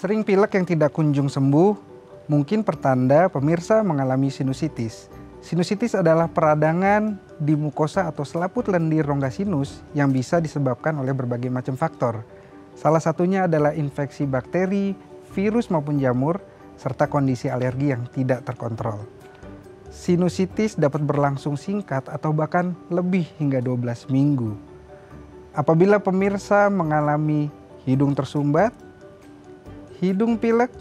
Sering pilek yang tidak kunjung sembuh, mungkin pertanda pemirsa mengalami sinusitis. Sinusitis adalah peradangan di mukosa atau selaput lendir rongga sinus yang bisa disebabkan oleh berbagai macam faktor. Salah satunya adalah infeksi bakteri, virus maupun jamur, serta kondisi alergi yang tidak terkontrol. Sinusitis dapat berlangsung singkat atau bahkan lebih hingga 12 minggu. Apabila pemirsa mengalami hidung tersumbat, hidung pilek,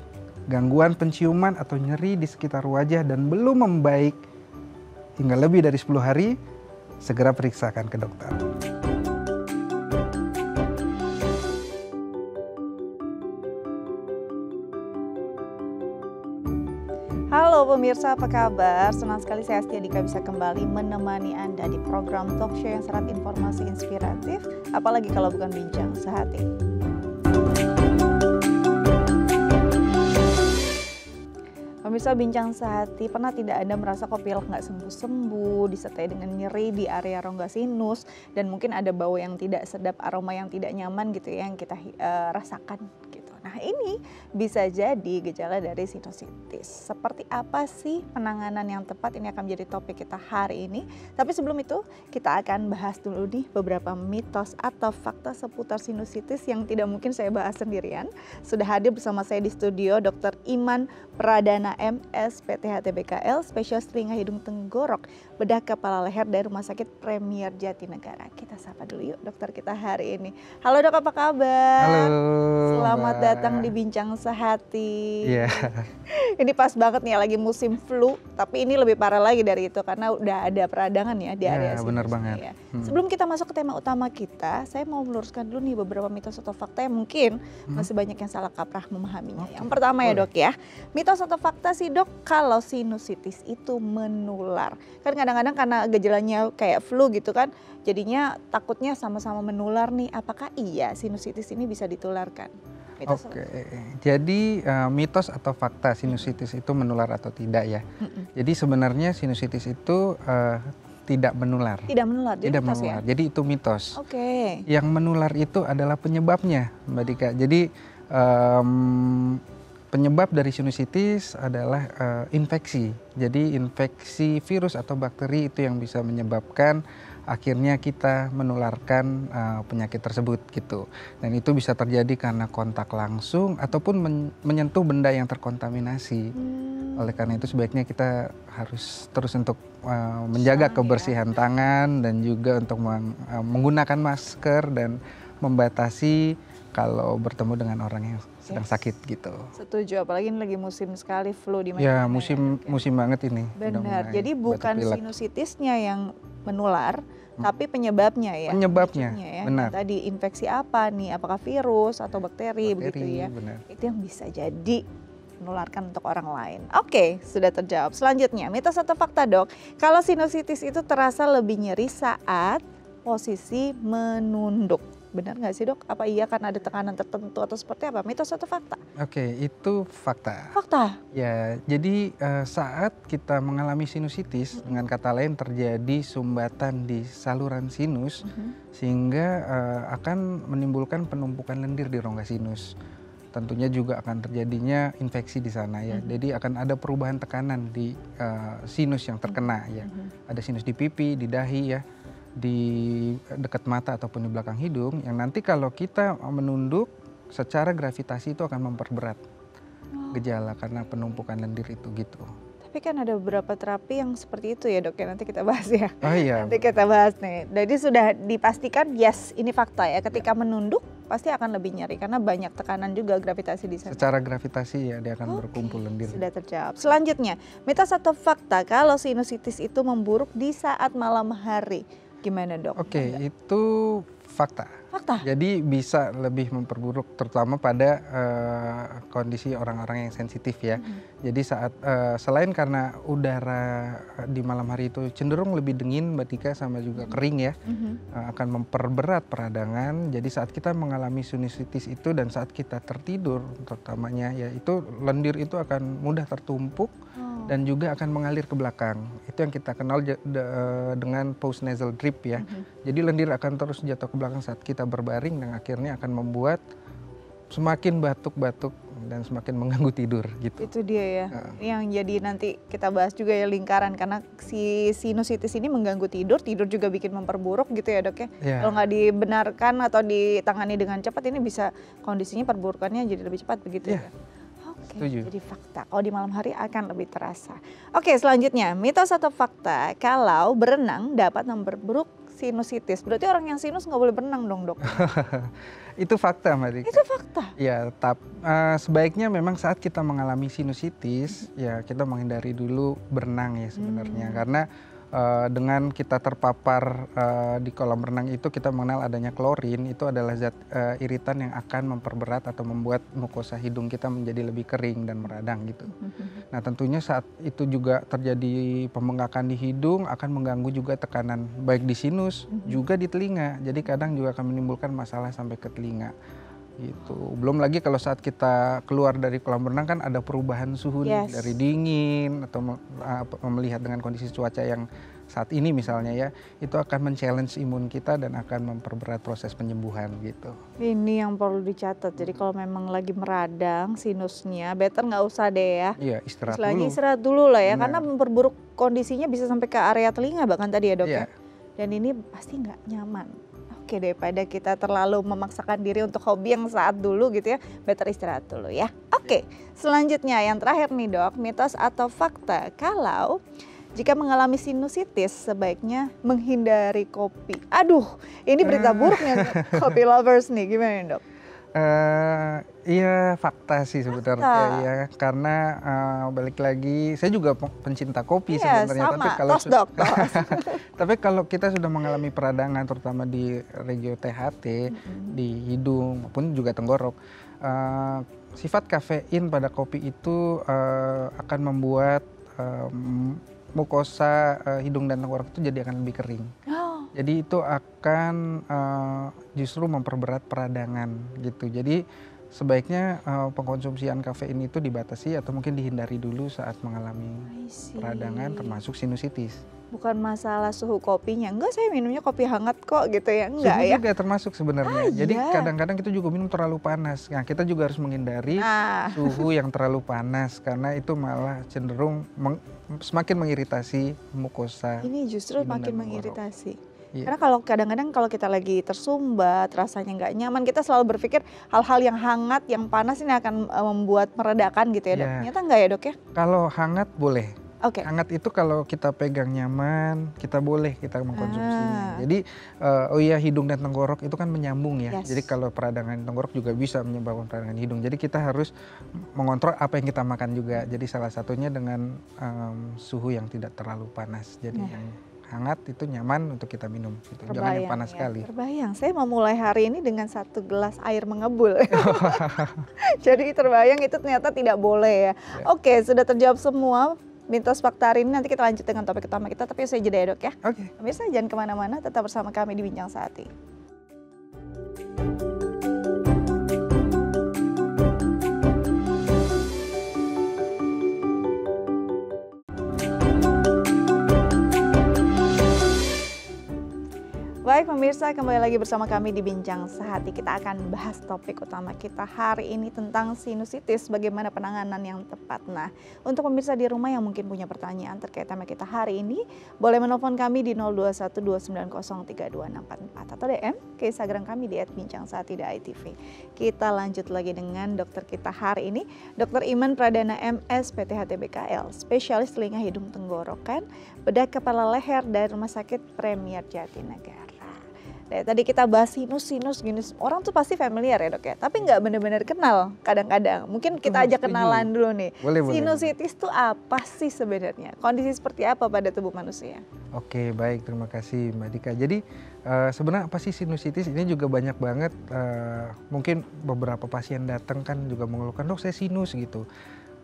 gangguan penciuman atau nyeri di sekitar wajah dan belum membaik hingga lebih dari 10 hari, segera periksakan ke dokter. Halo pemirsa, apa kabar? Senang sekali saya Astia Dika bisa kembali menemani Anda di program talk show yang syarat informasi inspiratif, apalagi kalau bukan bincang sehati. Pemirsa bincang sehati, pernah tidak Anda merasa kok pilek nggak sembuh-sembuh, disertai dengan nyeri di area rongga sinus, dan mungkin ada bau yang tidak sedap, aroma yang tidak nyaman gitu ya, yang kita rasakan gitu. Nah ini bisa jadi gejala dari sinusitis. Seperti apa sih penanganan yang tepat? Ini akan menjadi topik kita hari ini. Tapi sebelum itu kita akan bahas dulu nih beberapa mitos atau fakta seputar sinusitis yang tidak mungkin saya bahas sendirian. Sudah hadir bersama saya di studio Dr. Iman Pradana MS PTHT-BKL, spesialis telinga hidung tenggorok, bedah kepala leher dari Rumah Sakit Premier Jatinegara. Kita sapa dulu yuk dokter kita hari ini. Halo dok, apa kabar? Halo. Selamat datang di Bincang Sehati. Iya. Ini pas banget nih lagi musim flu, tapi ini lebih parah lagi dari itu karena udah ada peradangan ya di area sinus. Benar banget. Ya. Sebelum kita masuk ke tema utama kita, saya mau meluruskan dulu nih beberapa mitos atau fakta yang mungkin masih banyak yang salah kaprah memahaminya. Yang pertama ya dok ya, mitos atau fakta sih dok kalau sinusitis itu menular. Kan kadang-kadang karena gejalanya kayak flu gitu kan, jadinya takutnya sama-sama menular nih. Apakah iya sinusitis ini bisa ditularkan? Oke, jadi mitos atau fakta sinusitis itu menular atau tidak ya? Jadi sebenarnya sinusitis itu tidak menular. Tidak menular, tidak menular. Ya? Jadi itu mitos. Oke. Yang menular itu adalah penyebabnya, Mbak Dika. Jadi penyebab dari sinusitis adalah infeksi. Jadi infeksi virus atau bakteri itu yang bisa menyebabkan akhirnya kita menularkan penyakit tersebut gitu. Dan itu bisa terjadi karena kontak langsung ataupun menyentuh benda yang terkontaminasi. Oleh karena itu sebaiknya kita harus terus untuk menjaga kebersihan tangan dan juga untuk menggunakan masker dan membatasi kalau bertemu dengan orang yang sedang sakit gitu. Setuju, apalagi ini lagi musim sekali flu di mana. Ya, musim banget ini. Benar. Jadi bukan sinusitisnya yang menular, tapi penyebabnya ya. Penyebabnya, ya. benar. Tadi infeksi apa nih? Apakah virus atau bakteri begitu ya? Benar. Itu yang bisa jadi menularkan untuk orang lain. Oke, sudah terjawab. Selanjutnya, mitos atau fakta dok, kalau sinusitis itu terasa lebih nyeri saat posisi menunduk. Benar nggak sih dok? Apa iya karena ada tekanan tertentu atau seperti apa? Mitos atau fakta? Oke, itu fakta. Fakta? Ya, jadi saat kita mengalami sinusitis, dengan kata lain terjadi sumbatan di saluran sinus, sehingga akan menimbulkan penumpukan lendir di rongga sinus. Tentunya juga akan terjadinya infeksi di sana ya. Jadi akan ada perubahan tekanan di sinus yang terkena ya. Ada sinus di pipi, di dahi ya, di dekat mata ataupun di belakang hidung, yang nanti kalau kita menunduk secara gravitasi itu akan memperberat gejala karena penumpukan lendir itu gitu. Tapi kan ada beberapa terapi yang seperti itu ya dok ya, nanti kita bahas ya. Oh iya. Nanti kita bahas nih. Jadi sudah dipastikan yes ini fakta ya, ketika menunduk pasti akan lebih nyeri karena banyak tekanan juga gravitasi di sana. Secara gravitasi ya dia akan berkumpul lendir. Sudah terjawab. Selanjutnya, mitos atau fakta kalau sinusitis itu memburuk di saat malam hari. Gimana dok? Oke, itu fakta. Fakta? Jadi bisa lebih memperburuk terutama pada kondisi orang-orang yang sensitif ya. Jadi saat selain karena udara di malam hari itu cenderung lebih dingin Mbak Tika sama juga kering ya, akan memperberat peradangan. Jadi saat kita mengalami sinusitis itu dan saat kita tertidur terutamanya ya, itu lendir itu akan mudah tertumpuk dan juga akan mengalir ke belakang. Itu yang kita kenal dengan post nasal drip ya. Jadi lendir akan terus jatuh ke belakang saat kita berbaring dan akhirnya akan membuat semakin batuk-batuk dan semakin mengganggu tidur gitu. Itu dia ya, yang jadi nanti kita bahas juga ya lingkaran, karena si sinusitis ini mengganggu tidur, tidur juga bikin memperburuk gitu ya dok ya. Kalau nggak dibenarkan atau ditangani dengan cepat, ini bisa kondisinya perburukannya jadi lebih cepat begitu ya. Oke, jadi fakta. Kalau di malam hari akan lebih terasa. Oke, selanjutnya mitos atau fakta kalau berenang dapat memperburuk sinusitis. Berarti orang yang sinus nggak boleh berenang dong dok? Itu fakta Mbak Dika. Itu fakta? Ya, sebaiknya memang saat kita mengalami sinusitis, ya kita menghindari dulu berenang ya sebenarnya. Karena dengan kita terpapar di kolam renang itu kita mengenal adanya klorin, itu adalah zat iritan yang akan memperberat atau membuat mukosa hidung kita menjadi lebih kering dan meradang gitu. Nah tentunya saat itu juga terjadi pembengkakan di hidung akan mengganggu juga tekanan baik di sinus juga di telinga. Jadi kadang juga akan menimbulkan masalah sampai ke telinga. Gitu. Belum lagi kalau saat kita keluar dari kolam renang kan ada perubahan suhu nih, dari dingin atau melihat dengan kondisi cuaca yang saat ini misalnya ya, itu akan men-challenge imun kita dan akan memperberat proses penyembuhan gitu. Ini yang perlu dicatat. Jadi kalau memang lagi meradang sinusnya, better nggak usah deh ya. Iya, istirahat dulu. Lagi istirahat dulu lah ya, karena memperburuk kondisinya bisa sampai ke area telinga bahkan tadi ya dok ya. Dan ini pasti nggak nyaman. Oke, daripada kita terlalu memaksakan diri untuk hobi yang saat dulu gitu ya, better istirahat dulu ya. Oke, selanjutnya yang terakhir nih dok, mitos atau fakta kalau jika mengalami sinusitis sebaiknya menghindari kopi. Aduh, ini berita buruk nih kopi lovers nih, gimana nih dok? Iya fakta sih sebenarnya ya, karena balik lagi saya juga pencinta kopi sebenarnya, sama. Tapi kalau dok. tapi kalau kita sudah mengalami peradangan terutama di regio THT, di hidung maupun juga tenggorok, sifat kafein pada kopi itu akan membuat mukosa hidung dan tenggorok itu jadi akan lebih kering. Jadi itu akan justru memperberat peradangan gitu. Jadi sebaiknya pengkonsumsian kafein itu dibatasi atau mungkin dihindari dulu saat mengalami peradangan termasuk sinusitis. Bukan masalah suhu kopinya, enggak saya minumnya kopi hangat kok gitu ya, enggak suhu ya? Juga termasuk sebenarnya. Jadi kadang-kadang kita juga minum terlalu panas. Nah kita juga harus menghindari suhu yang terlalu panas karena itu malah cenderung semakin mengiritasi mukosa. Ini justru makin mengiritasi. Karena kalau kadang-kadang kalau kita lagi tersumbat, rasanya nggak nyaman, kita selalu berpikir hal-hal yang hangat, yang panas ini akan membuat meredakan gitu ya dok. Ternyata enggak ya dok ya? Kalau hangat boleh. Hangat itu kalau kita pegang nyaman, kita boleh kita mengkonsumsinya. Jadi hidung dan tenggorok itu kan menyambung ya. Jadi kalau peradangan tenggorok juga bisa menyebabkan peradangan hidung. Jadi kita harus mengontrol apa yang kita makan juga. Jadi salah satunya dengan suhu yang tidak terlalu panas. Jadi yang hangat itu nyaman untuk kita minum. Gitu. Jangan yang panas sekali. Terbayang, saya mau mulai hari ini dengan 1 gelas air mengebul. Jadi terbayang itu ternyata tidak boleh ya. Oke, sudah terjawab semua mitos fakta hari ini. Nanti kita lanjut dengan topik utama kita, tapi saya jeda ya dok ya. Pemirsa jangan kemana-mana, tetap bersama kami di Bincang Sehati. Baik pemirsa, kembali lagi bersama kami di Bincang Sehati. Kita akan bahas topik utama kita hari ini tentang sinusitis, bagaimana penanganan yang tepat. Nah, untuk pemirsa di rumah yang mungkin punya pertanyaan terkait tema kita hari ini, boleh menelpon kami di 0212903244 atau DM ke Instagram kami di @bincangsehati.itv. Kita lanjut lagi dengan dokter kita hari ini, Dr. Iman Pradana MS PTHT BKL, spesialis telinga hidung tenggorokan, bedah kepala leher dari Rumah Sakit Premier Jatinegara. Tadi kita bahas sinus gini, orang tuh pasti familiar ya dok ya, tapi nggak benar-benar kenal kadang-kadang. Mungkin kita ajak kenalan dulu nih. Sinusitis itu apa sih sebenarnya? Kondisi seperti apa pada tubuh manusia? Oke, baik, terima kasih Mbak Dika. Jadi sebenarnya apa sih sinusitis? Ini juga banyak banget, mungkin beberapa pasien datang kan juga mengeluhkan, dok saya sinus gitu.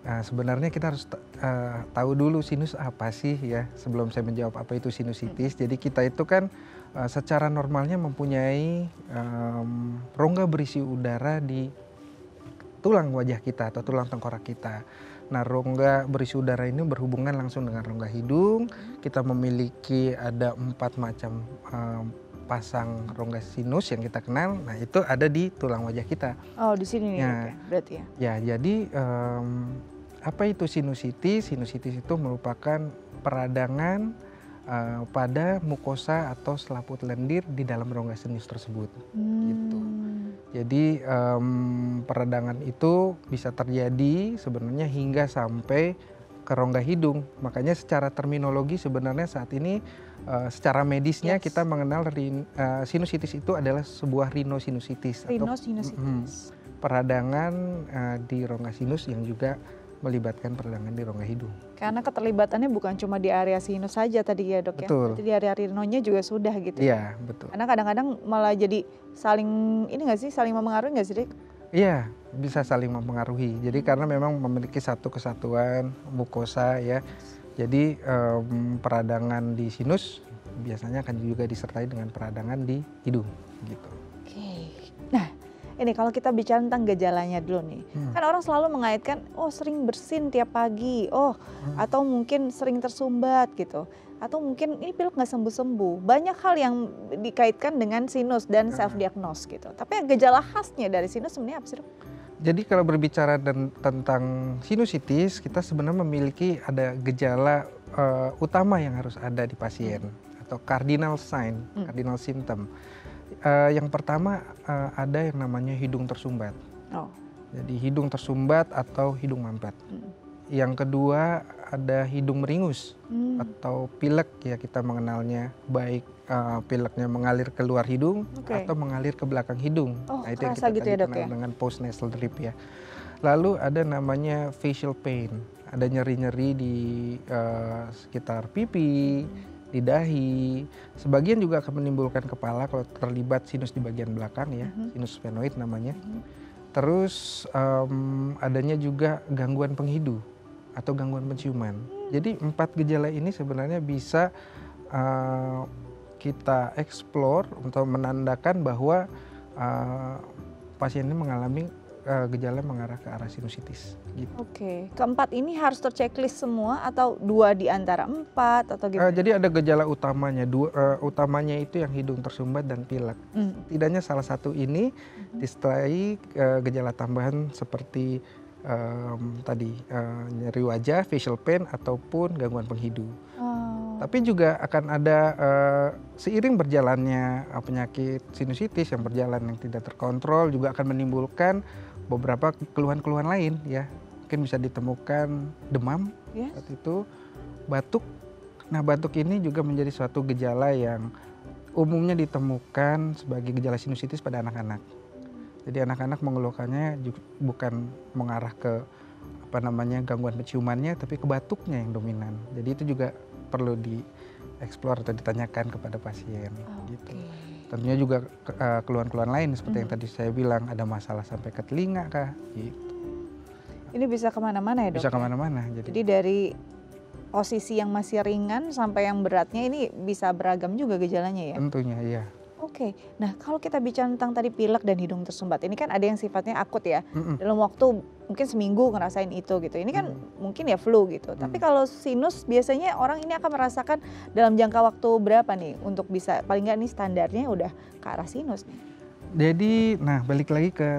Sebenarnya kita harus tahu dulu sinus apa sih ya sebelum saya menjawab apa itu sinusitis. Jadi kita itu kan secara normalnya mempunyai rongga berisi udara di tulang wajah kita atau tulang tengkorak kita. Nah rongga berisi udara ini berhubungan langsung dengan rongga hidung. Kita memiliki ada 4 macam pasang rongga sinus yang kita kenal, nah itu ada di tulang wajah kita. Oh, di sini nih Ya. Dok ya, berarti ya. Ya, jadi apa itu sinusitis? Sinusitis itu merupakan peradangan pada mukosa atau selaput lendir di dalam rongga sinus tersebut. Gitu. Jadi peradangan itu bisa terjadi sebenarnya hingga sampai ke rongga hidung. Makanya secara terminologi sebenarnya saat ini secara medisnya kita mengenal sinusitis itu adalah sebuah rhinosinusitis atau peradangan di rongga sinus yang juga melibatkan peradangan di rongga hidung. Karena keterlibatannya bukan cuma di area sinus saja tadi ya Dok ya. Betul. Berarti di area rinonya juga sudah gitu. Iya, betul. Karena kadang-kadang malah jadi saling saling mempengaruhi nggak sih Dok? Iya, bisa saling mempengaruhi. Jadi karena memang memiliki satu kesatuan mukosa ya. Jadi peradangan di sinus biasanya akan juga disertai dengan peradangan di hidung gitu. Oke. Nah, ini kalau kita bicara tentang gejalanya dulu nih. Kan orang selalu mengaitkan, oh sering bersin tiap pagi, atau mungkin sering tersumbat gitu. Atau mungkin ini pilek nggak sembuh-sembuh. Banyak hal yang dikaitkan dengan sinus dan self-diagnose gitu. Tapi gejala khasnya dari sinus sebenarnya apa sih Dok? Jadi kalau berbicara tentang sinusitis, kita sebenarnya memiliki ada gejala utama yang harus ada di pasien atau cardinal sign, cardinal symptom. Yang pertama ada yang namanya hidung tersumbat. Oh. Jadi hidung tersumbat atau hidung mampet. Yang kedua ada hidung meringus atau pilek ya kita mengenalnya, baik pileknya mengalir keluar hidung atau mengalir ke belakang hidung. Oh, nah itu yang kerasa kita gitu ya, Dok, kenal ya? dengan post nasal drip ya. Lalu ada namanya facial pain, ada nyeri-nyeri di sekitar pipi, di dahi. Sebagian juga akan menimbulkan kepala kalau terlibat sinus di bagian belakang ya, sinus sphenoid namanya. Terus adanya juga gangguan penghidu atau gangguan penciuman. Jadi 4 gejala ini sebenarnya bisa kita explore untuk menandakan bahwa pasien ini mengalami gejala mengarah ke arah sinusitis. Gitu. Oke, keempat ini harus terchecklist semua atau 2 di antara 4 atau gimana? Jadi ada gejala utamanya, utamanya itu yang hidung tersumbat dan pilek. Setidaknya salah satu ini disertai gejala tambahan seperti tadi nyeri wajah, facial pain ataupun gangguan penghidu. Tapi juga akan ada seiring berjalannya penyakit sinusitis yang berjalan yang tidak terkontrol juga akan menimbulkan beberapa keluhan-keluhan lain ya. Mungkin bisa ditemukan demam, saat itu batuk. Nah, batuk ini juga menjadi suatu gejala yang umumnya ditemukan sebagai gejala sinusitis pada anak-anak. Jadi anak-anak mengeluhkannya bukan mengarah ke gangguan penciumannya, tapi ke batuknya yang dominan. Jadi itu juga perlu dieksplor atau ditanyakan kepada pasien. Gitu. Tentunya juga keluhan-keluhan lain seperti yang tadi saya bilang, ada masalah sampai ke telinga kah? Gitu. Ini bisa kemana-mana ya Dok? Bisa kemana-mana. Jadi dari posisi yang masih ringan sampai yang beratnya ini bisa beragam juga gejalanya ya? Tentunya iya. Oke, nah kalau kita bicara tentang tadi pilek dan hidung tersumbat, ini kan ada yang sifatnya akut ya, dalam waktu mungkin seminggu ngerasain itu gitu. Ini kan mungkin ya flu gitu. Tapi kalau sinus biasanya orang ini akan merasakan dalam jangka waktu berapa nih untuk bisa paling nggak nih standarnya udah ke arah sinus nih. Jadi, nah balik lagi ke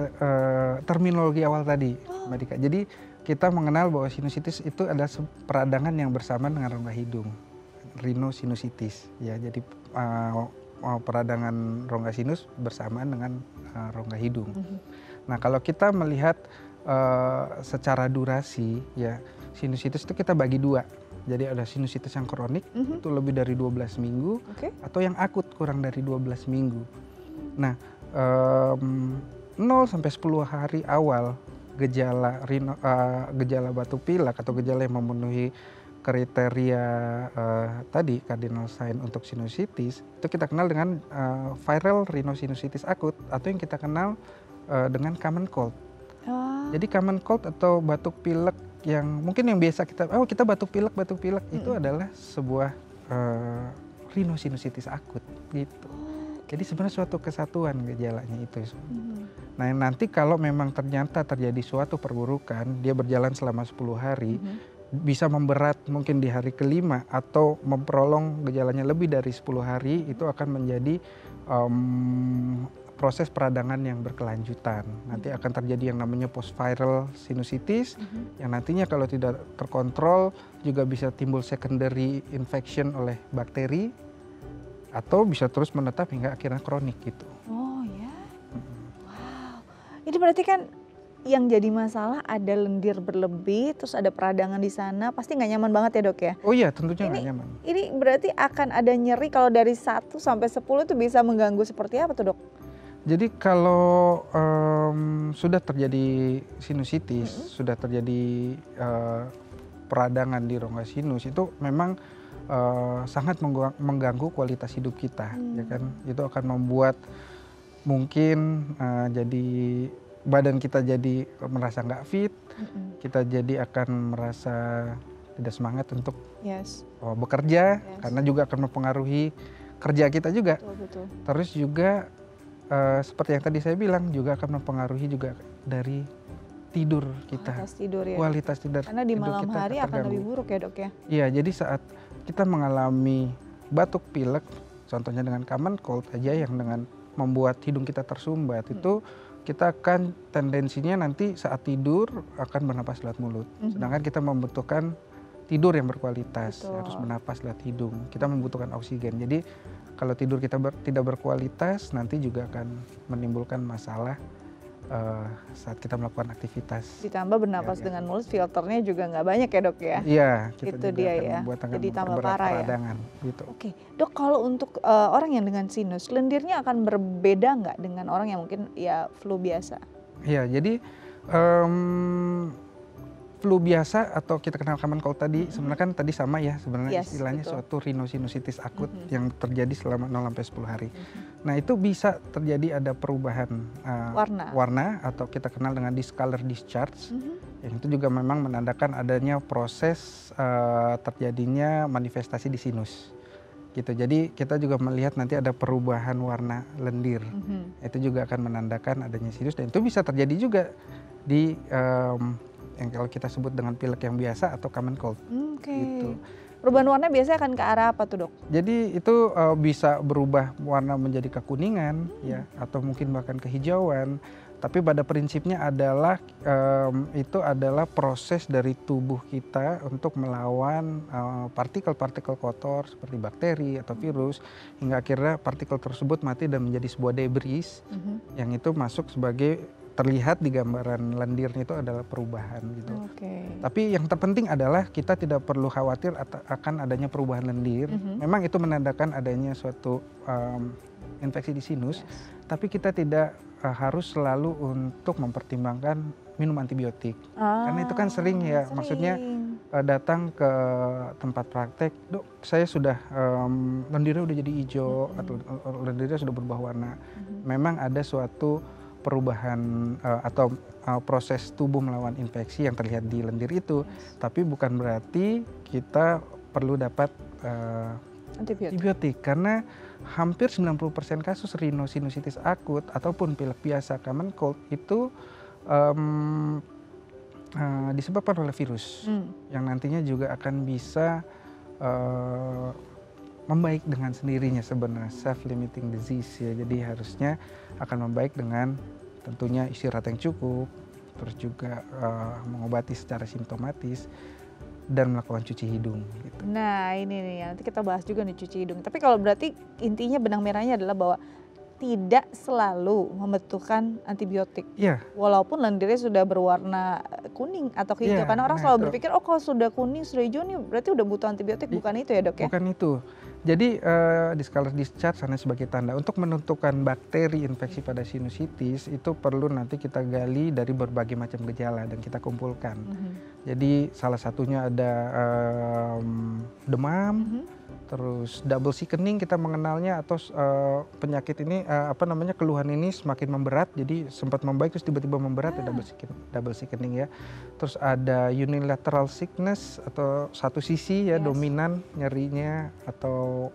terminologi awal tadi, Mbak Dika. Jadi kita mengenal bahwa sinusitis itu adalah peradangan yang bersamaan dengan rongga hidung, rhinosinusitis. Ya, jadi peradangan rongga sinus bersamaan dengan rongga hidung. Nah, kalau kita melihat secara durasi ya, sinusitis itu kita bagi 2. Jadi ada sinusitis yang kronik itu lebih dari 12 minggu atau yang akut kurang dari 12 minggu. Nah, 0 sampai 10 hari awal gejala batuk pilek atau gejala yang memenuhi kriteria tadi cardinal sign untuk sinusitis itu kita kenal dengan viral rhinosinusitis akut atau yang kita kenal dengan common cold. Jadi common cold atau batuk pilek yang mungkin yang biasa kita batuk pilek itu adalah sebuah rhinosinusitis akut gitu. Jadi sebenarnya suatu kesatuan gejalanya itu. Nah, nanti kalau memang ternyata terjadi suatu perburukan, dia berjalan selama 10 hari, bisa memberat mungkin di hari kelima atau memperolong gejalanya lebih dari 10 hari, itu akan menjadi proses peradangan yang berkelanjutan. Nanti akan terjadi yang namanya post viral sinusitis yang nantinya kalau tidak terkontrol juga bisa timbul secondary infection oleh bakteri atau bisa terus menetap hingga akhirnya kronik gitu. Oh ya, wow. Ini berarti kan yang jadi masalah ada lendir berlebih, terus ada peradangan di sana, pasti nggak nyaman banget ya dok ya? Oh iya, tentunya nggak nyaman. Ini berarti akan ada nyeri kalau dari 1 sampai 10 itu bisa mengganggu seperti apa tuh dok? Jadi kalau sudah terjadi sinusitis, sudah terjadi peradangan di rongga sinus, itu memang sangat mengganggu kualitas hidup kita, ya kan? Itu akan membuat mungkin jadi badan kita jadi merasa nggak fit, kita jadi akan merasa tidak semangat untuk bekerja, karena juga akan mempengaruhi kerja kita juga. Betul. Terus juga seperti yang tadi saya bilang juga akan mempengaruhi juga dari tidur kita. Kualitas tidur ya. Kualitas tidur. Karena di malam kita hari akan lebih buruk ya dok ya. Iya, jadi saat kita mengalami batuk pilek, contohnya dengan common cold aja yang dengan membuat hidung kita tersumbat, itu kita akan tendensinya nanti saat tidur akan bernapas lewat mulut. Sedangkan kita membutuhkan tidur yang berkualitas, harus bernapas lewat hidung. Kita membutuhkan oksigen. Jadi kalau tidur kita tidak berkualitas, nanti juga akan menimbulkan masalah saat kita melakukan aktivitas. Ditambah bernapas dengan mulut, filternya juga nggak banyak ya dok ya? Iya, kita itu juga dia akan ya. membuat Jadi tambah parah peradangan, gitu. Oke, dok kalau untuk orang yang dengan sinus, lendirnya akan berbeda nggak dengan orang yang mungkin ya flu biasa? Iya, jadi flu biasa atau kita kenal common cold tadi sebenarnya kan tadi sama ya sebenarnya istilahnya suatu rhinosinusitis akut yang terjadi selama 0 sampai 10 hari. Nah, itu bisa terjadi ada perubahan warna atau kita kenal dengan discolor discharge. Yang itu juga memang menandakan adanya proses terjadinya manifestasi di sinus. Gitu. Jadi kita juga melihat nanti ada perubahan warna lendir. Itu juga akan menandakan adanya sinus dan itu bisa terjadi juga di yang kalau kita sebut dengan pilek yang biasa atau common cold. Gitu. Perubahan warna biasanya akan ke arah apa tuh dok? Jadi itu bisa berubah warna menjadi kekuningan ya atau mungkin bahkan kehijauan. Tapi pada prinsipnya adalah itu adalah proses dari tubuh kita untuk melawan partikel-partikel kotor seperti bakteri atau virus hingga akhirnya partikel tersebut mati dan menjadi sebuah debris yang itu masuk sebagai terlihat di gambaran lendirnya itu adalah perubahan gitu. Tapi yang terpenting adalah kita tidak perlu khawatir akan adanya perubahan lendir. Memang itu menandakan adanya suatu infeksi di sinus, tapi kita tidak harus selalu untuk mempertimbangkan minum antibiotik. Karena itu kan sering ya, maksudnya datang ke tempat praktek, dok saya sudah lendirnya udah jadi hijau atau lendirnya sudah berubah warna. Memang ada suatu perubahan atau proses tubuh melawan infeksi yang terlihat di lendir itu, tapi bukan berarti kita perlu dapat antibiotik karena hampir 90% kasus rhinosinusitis akut ataupun pilek biasa common cold itu disebabkan oleh virus yang nantinya juga akan bisa membaik dengan sendirinya sebenarnya, self-limiting disease ya. Jadi harusnya akan membaik dengan tentunya istirahat yang cukup, terus juga mengobati secara simptomatis dan melakukan cuci hidung. Gitu. Nah ini nih, nanti kita bahas juga nih cuci hidung. Tapi kalau berarti intinya benang merahnya adalah bahwa tidak selalu membutuhkan antibiotik. Walaupun lendirnya sudah berwarna kuning atau hijau. Karena orang selalu berpikir, oh kalau sudah kuning, sudah hijau nih berarti udah butuh antibiotik. Bukan itu ya dok ya? Bukan itu. Jadi discolor discharge hanya sebagai tanda. Untuk menentukan bakteri infeksi pada sinusitis itu perlu nanti kita gali dari berbagai macam gejala dan kita kumpulkan. Jadi salah satunya ada demam, terus double sickening kita mengenalnya, atau penyakit ini keluhan ini semakin memberat, jadi sempat membaik terus tiba-tiba memberat, ya double sickening ya. Terus ada unilateral sickness atau satu sisi ya dominan nyerinya atau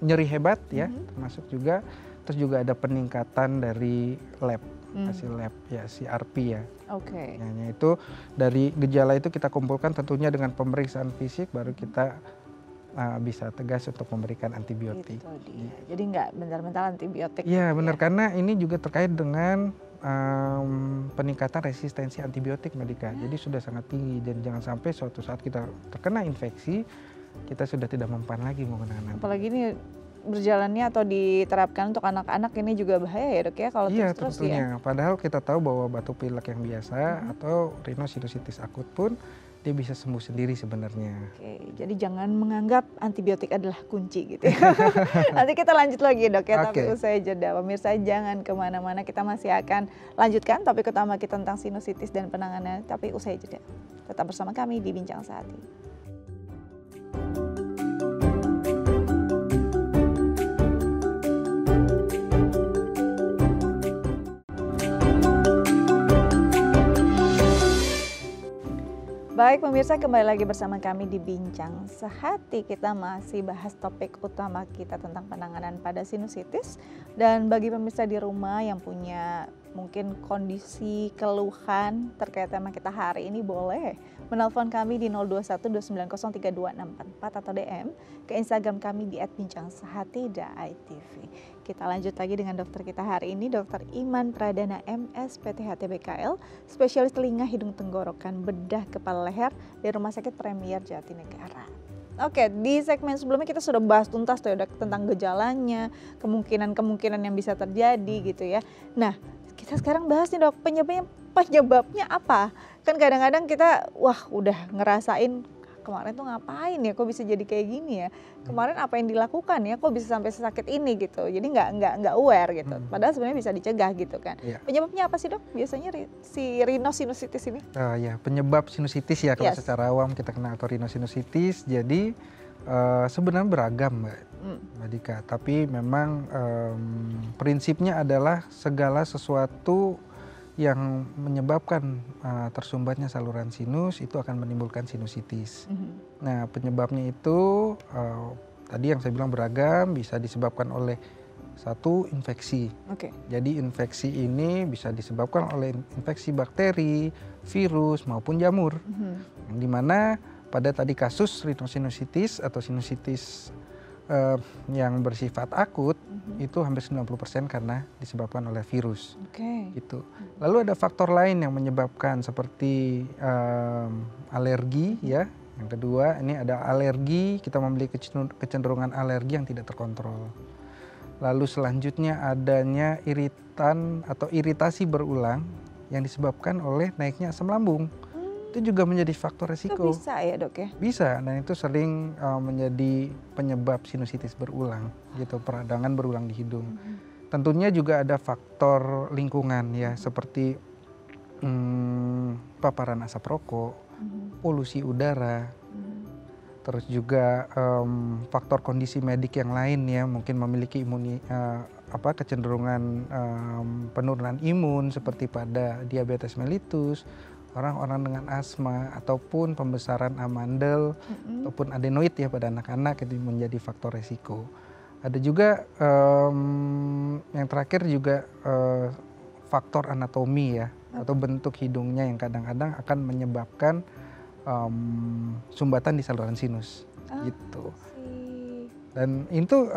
nyeri hebat ya termasuk juga. Terus juga ada peningkatan dari lab hasil lab ya CRP ya. Nah, itu dari gejala itu kita kumpulkan tentunya dengan pemeriksaan fisik baru kita bisa tegas untuk memberikan antibiotik. Itu dia. Jadi nggak bentar-bentar antibiotik. Iya gitu benar, ya. karena ini juga terkait dengan peningkatan resistensi antibiotik Medika. Jadi sudah sangat tinggi dan jangan sampai suatu saat kita terkena infeksi, kita sudah tidak mempan lagi menggunakan antibiotik. Apalagi ini berjalannya atau diterapkan untuk anak-anak ini juga bahaya ya dok ya kalau Iya terus-terus ya. tentunya. Padahal kita tahu bahwa batuk pilek yang biasa atau rhinosinusitis akut pun dia bisa sembuh sendiri sebenarnya. Oke, jadi jangan menganggap antibiotik adalah kunci gitu ya. Nanti kita lanjut lagi dok ya, tapi Oke. usai jeda. Pemirsa jangan kemana-mana, kita masih akan lanjutkan topik utama kita tentang sinusitis dan penanganannya, tapi usai jeda. Tetap bersama kami di Bincang Sehati. Baik pemirsa, kembali lagi bersama kami di Bincang Sehati. Kita masih bahas topik utama kita tentang penanganan pada sinusitis. Dan bagi pemirsa di rumah yang punya mungkin kondisi keluhan terkait tema kita hari ini, boleh menelpon kami di 0212903244 atau DM ke Instagram kami di @bincangsehati.itv. Kita lanjut lagi dengan dokter kita hari ini, Dr. Iman Pradana MS PTHT BKL, spesialis telinga, hidung, tenggorokan, bedah, kepala leher di Rumah Sakit Premier Jatinegara. Oke, di segmen sebelumnya kita sudah bahas tuntas tuh ya dok, tentang gejalanya, kemungkinan yang bisa terjadi gitu ya. Nah, kita sekarang bahas nih dok, penyebabnya apa? Kan kadang-kadang kita udah ngerasain kemarin tuh ngapain ya, kok bisa jadi kayak gini ya? Kemarin apa yang dilakukan ya, kok bisa sampai sesakit ini gitu. Jadi nggak aware gitu. Padahal sebenarnya bisa dicegah gitu kan. Iya. Penyebabnya apa sih dok? Biasanya si rhinosinusitis ini? Ya, penyebab sinusitis ya kalau Yes. secara awam kita kenal atau rhinosinusitis. Jadi sebenarnya beragam Mbak Dika. Tapi memang prinsipnya adalah segala sesuatu yang menyebabkan tersumbatnya saluran sinus itu akan menimbulkan sinusitis. Nah penyebabnya itu tadi yang saya bilang beragam, bisa disebabkan oleh satu infeksi. Oke. Jadi infeksi ini bisa disebabkan oleh infeksi bakteri, virus maupun jamur. Di mana pada tadi kasus rhinosinusitis atau sinusitis yang bersifat akut itu hampir 90% karena disebabkan oleh virus. Oke. Gitu. Lalu ada faktor lain yang menyebabkan seperti alergi ya. Yang kedua ini ada alergi, kita memiliki kecenderungan alergi yang tidak terkontrol. Lalu selanjutnya adanya iritan atau iritasi berulang yang disebabkan oleh naiknya asam lambung. Itu juga menjadi faktor resiko. Itu bisa ya dok ya? Bisa, dan itu sering menjadi penyebab sinusitis berulang, gitu, peradangan berulang di hidung. Tentunya juga ada faktor lingkungan ya, seperti paparan asap rokok, polusi udara, terus juga faktor kondisi medik yang lain ya, mungkin memiliki kecenderungan penurunan imun seperti pada diabetes mellitus, orang-orang dengan asma ataupun pembesaran amandel ataupun adenoid ya pada anak-anak itu menjadi faktor resiko. Ada juga yang terakhir juga faktor anatomi ya atau bentuk hidungnya yang kadang-kadang akan menyebabkan sumbatan di saluran sinus gitu. Dan itu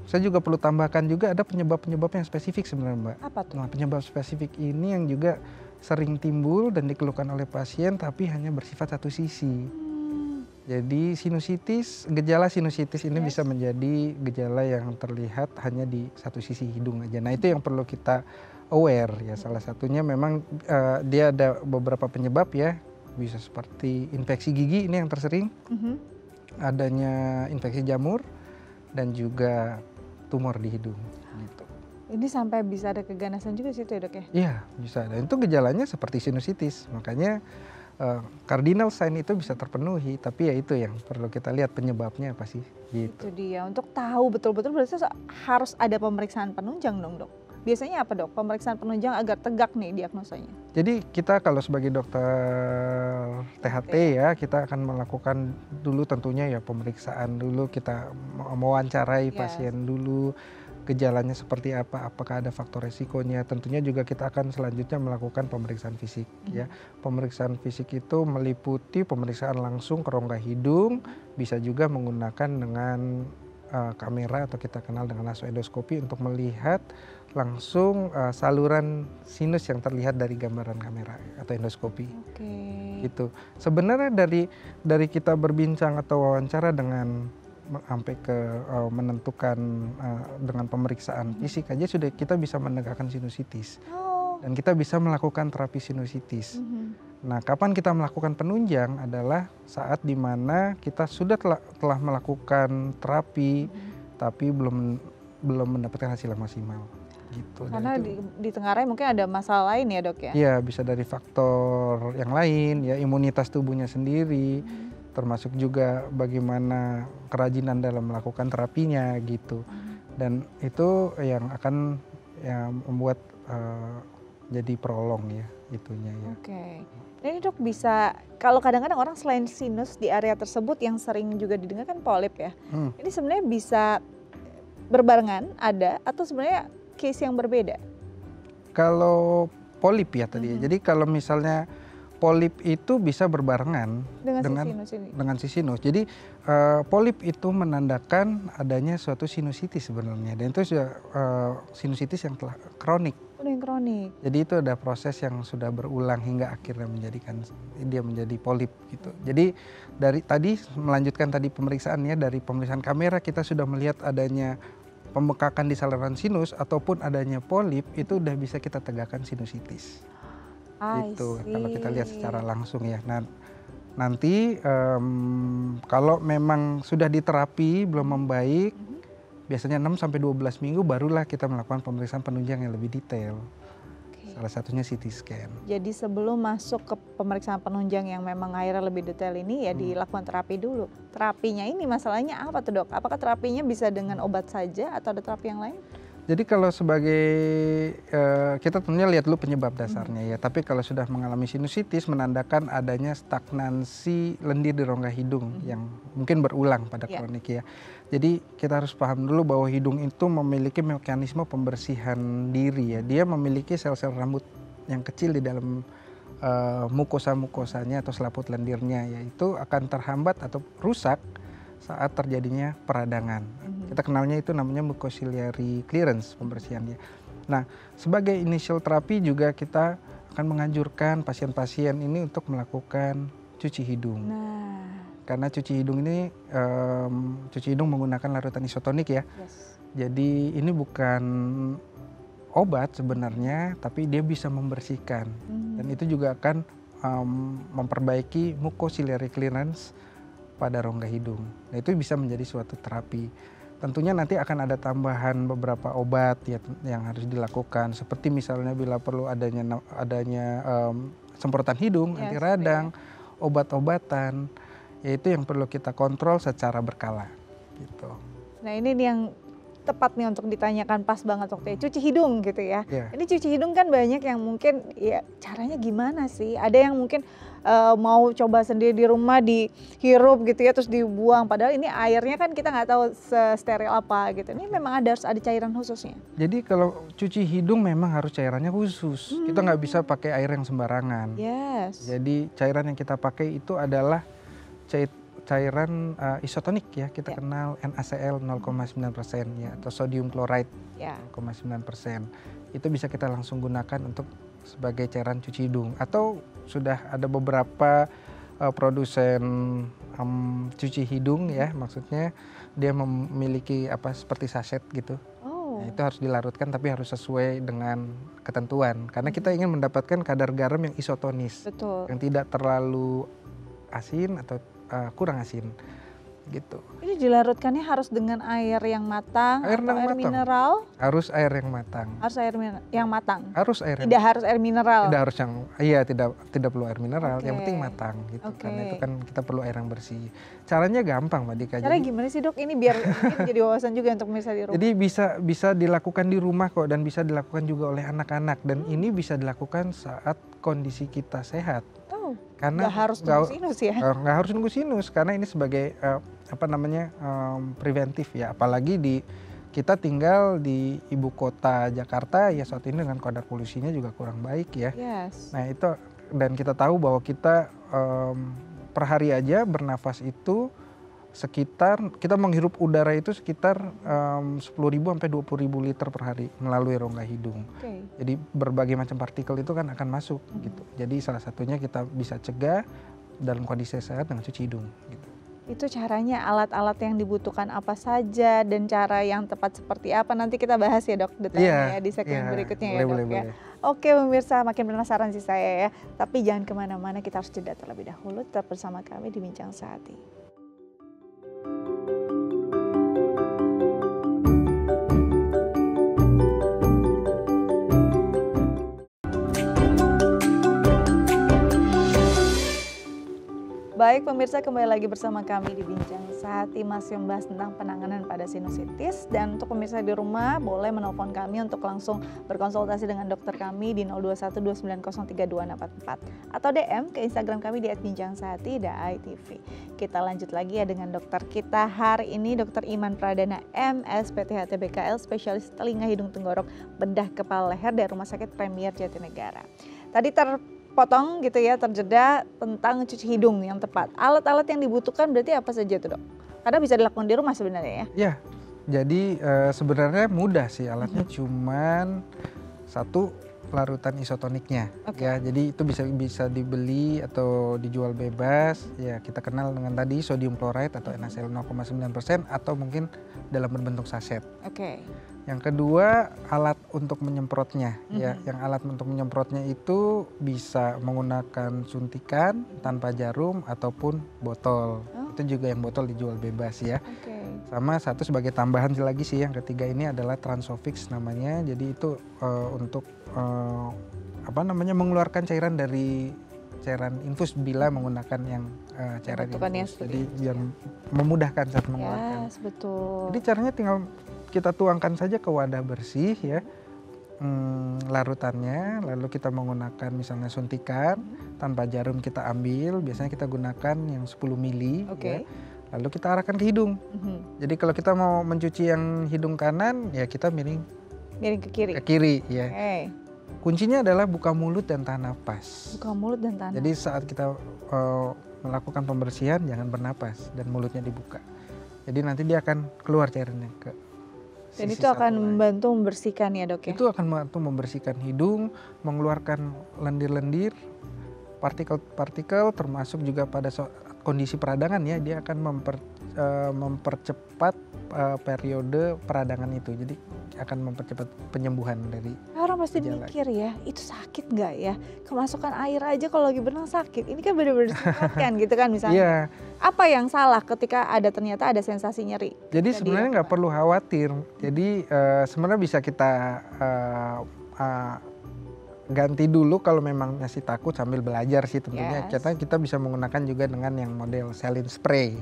saya juga perlu tambahkan juga ada penyebab-penyebab yang spesifik sebenarnya Mbak. Apa tuh? Nah penyebab spesifik ini yang juga sering timbul dan dikeluhkan oleh pasien tapi hanya bersifat satu sisi. Jadi sinusitis, gejala sinusitis ini bisa menjadi gejala yang terlihat hanya di satu sisi hidung aja. Nah itu yang perlu kita aware ya. Salah satunya memang dia ada beberapa penyebab ya. Bisa seperti infeksi gigi ini yang tersering. Adanya infeksi jamur dan juga tumor di hidung gitu. Ini sampai bisa ada keganasan juga sih itu ya dok ya? Iya bisa, dan itu gejalanya seperti sinusitis, makanya cardinal sign itu bisa terpenuhi, tapi ya itu yang perlu kita lihat penyebabnya apa sih gitu. Itu dia, untuk tahu betul-betul berarti harus ada pemeriksaan penunjang dong dok? Biasanya apa dok, pemeriksaan penunjang agar tegak nih diagnosanya? Jadi kita kalau sebagai dokter THT ya, kita akan melakukan dulu tentunya ya pemeriksaan dulu, kita mewawancarai pasien dulu. gejalanya seperti apa, apakah ada faktor resikonya. Tentunya juga kita akan selanjutnya melakukan pemeriksaan fisik ya. Pemeriksaan fisik itu meliputi pemeriksaan langsung ke rongga hidung, bisa juga menggunakan dengan kamera atau kita kenal dengan nasoendoskopi untuk melihat langsung saluran sinus yang terlihat dari gambaran kamera atau endoskopi. Gitu. Sebenarnya dari kita berbincang atau wawancara dengan sampai ke menentukan dengan pemeriksaan fisik aja sudah kita bisa menegakkan sinusitis. Dan kita bisa melakukan terapi sinusitis. Nah, kapan kita melakukan penunjang adalah saat dimana kita sudah telah melakukan terapi, tapi belum mendapatkan hasil yang maksimal. Gitu. Karena ditengarai mungkin ada masalah lain ya dok ya? Iya, bisa dari faktor yang lain, ya imunitas tubuhnya sendiri, termasuk juga bagaimana kerajinan dalam melakukan terapinya gitu. Dan itu yang akan membuat jadi prolong ya itunya ya. Ini dok bisa, kalau kadang-kadang orang selain sinus di area tersebut yang sering juga didengar kan polip ya. Ini sebenarnya bisa berbarengan ada atau sebenarnya case yang berbeda? Kalau polip ya tadi ya. Jadi kalau misalnya polip itu bisa berbarengan dengan si sinus. Jadi polip itu menandakan adanya suatu sinusitis sebenarnya. Dan itu sinusitis yang telah kronik. Yang kronik. Jadi itu ada proses yang sudah berulang hingga akhirnya menjadikan dia menjadi polip gitu. Jadi dari tadi melanjutkan tadi pemeriksaannya, dari pemeriksaan kamera kita sudah melihat adanya pembekakan di saluran sinus ataupun adanya polip, itu udah bisa kita tegakkan sinusitis. Gitu kalau kita lihat secara langsung ya. Nah, nanti kalau memang sudah diterapi belum membaik, biasanya 6-12 minggu barulah kita melakukan pemeriksaan penunjang yang lebih detail. Salah satunya CT scan. Jadi sebelum masuk ke pemeriksaan penunjang yang memang akhirnya lebih detail ini ya dilakukan terapi dulu. Terapinya ini masalahnya apa tuh dok? Apakah terapinya bisa dengan obat saja atau ada terapi yang lain? Jadi kalau sebagai kita tentunya lihat dulu penyebab dasarnya ya. Tapi kalau sudah mengalami sinusitis menandakan adanya stagnansi lendir di rongga hidung yang mungkin berulang pada kronik ya. Jadi kita harus paham dulu bahwa hidung itu memiliki mekanisme pembersihan diri ya. Dia memiliki sel-sel rambut yang kecil di dalam mukosa-mukosanya atau selaput lendirnya ya. Itu akan terhambat atau rusak saat terjadinya peradangan. Kita kenalnya itu namanya mucociliary clearance pembersihannya. Nah, sebagai initial terapi juga kita akan menganjurkan pasien-pasien ini untuk melakukan cuci hidung. Karena cuci hidung ini cuci hidung menggunakan larutan isotonik ya. Jadi ini bukan obat sebenarnya, tapi dia bisa membersihkan. Dan itu juga akan memperbaiki mucociliary clearance pada rongga hidung. Nah, itu bisa menjadi suatu terapi. Tentunya nanti akan ada tambahan beberapa obat ya, yang harus dilakukan. Seperti misalnya bila perlu adanya semprotan hidung, anti radang, obat-obatan, yaitu yang perlu kita kontrol secara berkala. Gitu. Nah ini yang tepat nih untuk ditanyakan pas banget waktu cuci hidung gitu ya. Ini cuci hidung kan banyak yang mungkin ya caranya gimana sih? Ada yang mungkin mau coba sendiri di rumah dihirup gitu ya terus dibuang. Padahal ini airnya kan kita nggak tahu steril apa gitu. Ini memang harus ada cairan khususnya. Jadi kalau cuci hidung memang harus cairannya khusus. Kita nggak bisa pakai air yang sembarangan. Jadi cairan yang kita pakai itu adalah cairan isotonik ya, kita kenal NaCl 0,9% ya, atau sodium chloride 0,9%. Itu bisa kita langsung gunakan untuk sebagai cairan cuci hidung. Atau sudah ada beberapa produsen cuci hidung ya, maksudnya dia memiliki seperti saset gitu. Nah, itu harus dilarutkan tapi harus sesuai dengan ketentuan. Karena kita ingin mendapatkan kadar garam yang isotonis, yang tidak terlalu asin atau kurang asin gitu. Ini dilarutkannya harus dengan air yang matang air mineral? Harus air yang matang. Harus air yang matang. Harus air. Tidak harus air mineral. Tidak harus tidak perlu air mineral. Yang penting matang gitu. Karena itu kan kita perlu air yang bersih. Caranya gampang Mbak Dika. Caranya gimana sih dok? Ini biar jadi wawasan juga untuk misalnya di rumah. Jadi bisa dilakukan di rumah kok, dan bisa dilakukan juga oleh anak-anak, dan ini bisa dilakukan saat kondisi kita sehat. Karena nggak harus nunggu sinus ya? Nggak harus nunggu sinus, karena ini sebagai preventif ya. Apalagi kita tinggal di ibu kota Jakarta ya saat ini dengan kadar polusinya juga kurang baik ya. Yes. Nah itu, dan kita tahu bahwa kita per hari aja bernafas itu sekitar, kita menghirup udara itu sekitar 10.000 sampai 20.000 liter per hari melalui rongga hidung. Jadi berbagai macam partikel itu kan akan masuk gitu. Jadi salah satunya kita bisa cegah dalam kondisi sehat dengan cuci hidung gitu. Itu caranya, alat-alat yang dibutuhkan apa saja dan cara yang tepat seperti apa, nanti kita bahas ya dok detailnya ya di segmen berikutnya ya dok ya. Oke pemirsa, makin penasaran sih saya ya. Tapi jangan kemana-mana, kita harus jeda terlebih dahulu. Tetap bersama kami di Bincang Sehati. Baik pemirsa, kembali lagi bersama kami di Bincang Sehati, masih membahas tentang penanganan pada sinusitis. Dan untuk pemirsa di rumah boleh menelpon kami untuk langsung berkonsultasi dengan dokter kami di 02129032644 atau DM ke Instagram kami di @bincangsehati.itv. Kita lanjut lagi ya dengan dokter kita hari ini, Dr. Iman Pradana MS PTHT BKL, spesialis telinga hidung tenggorok bedah kepala leher dari Rumah Sakit Premier Jatinegara. Tadi terpotong gitu ya, terjeda tentang cuci hidung yang tepat. Alat-alat yang dibutuhkan berarti apa saja tuh dok? Karena bisa dilakukan di rumah sebenarnya ya? Ya, jadi sebenarnya mudah sih alatnya, cuman satu larutan isotoniknya ya. Jadi itu bisa dibeli atau dijual bebas ya. Kita kenal dengan tadi sodium chloride atau NaCl 0,9% atau mungkin dalam berbentuk saset. Yang kedua, alat untuk menyemprotnya ya. Yang alat untuk menyemprotnya itu bisa menggunakan suntikan tanpa jarum ataupun botol. Itu juga yang botol dijual bebas ya. Sama satu sebagai tambahan lagi sih, yang ketiga ini adalah Transofix namanya. Jadi itu untuk mengeluarkan cairan dari cairan infus bila menggunakan yang cairan infus. Jadi biar memudahkan saat mengeluarkan. Yes, betul. Jadi caranya tinggal kita tuangkan saja ke wadah bersih ya, larutannya, lalu kita menggunakan misalnya suntikan tanpa jarum, kita ambil, biasanya kita gunakan yang 10 mili ya, lalu kita arahkan ke hidung. Jadi kalau kita mau mencuci yang hidung kanan ya kita miring ke kiri ya. Kuncinya adalah buka mulut dan tahan napas. Buka mulut dan tahan. Jadi saat kita melakukan pembersihan jangan bernapas dan mulutnya dibuka. Jadi nanti dia akan keluar cairannya ke dan itu akan membantu membersihkan ya dok ya? Itu akan membantu membersihkan hidung, mengeluarkan lendir-lendir, partikel-partikel, termasuk juga pada kondisi peradangan ya, dia akan mempercepat periode peradangan itu. Jadi akan mempercepat penyembuhan dari orang pasti mikir ya, itu sakit nggak ya? Kemasukan air aja kalau lagi berenang sakit. Ini kan benar-benar sakit kan gitu kan misalnya. Apa yang salah ketika ternyata ada sensasi nyeri? Jadi sebenarnya nggak perlu khawatir. Jadi sebenarnya bisa kita ganti dulu kalau memang masih takut sambil belajar sih tentunya. Kita bisa menggunakan juga dengan yang model saline spray.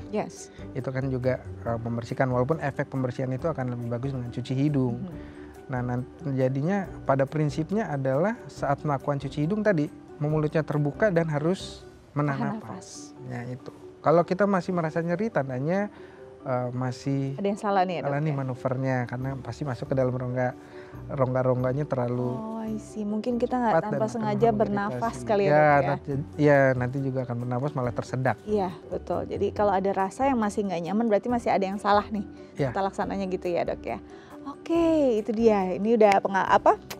Itu kan juga membersihkan, walaupun efek pembersihan itu akan lebih bagus dengan cuci hidung. Nah jadinya pada prinsipnya adalah saat melakukan cuci hidung tadi, mulutnya terbuka dan harus menahan nafas. Ya itu. Kalau kita masih merasa nyeri, tandanya masih ada yang salah nih manuvernya, karena pasti masuk ke dalam rongga-rongganya terlalu. Mungkin kita nggak tanpa sengaja bernafas kali ya dok ya. Nanti juga akan bernafas malah tersedak. Iya betul. Jadi kalau ada rasa yang masih nggak nyaman berarti masih ada yang salah nih tata laksananya gitu ya dok ya. Oke, itu dia. Ini udah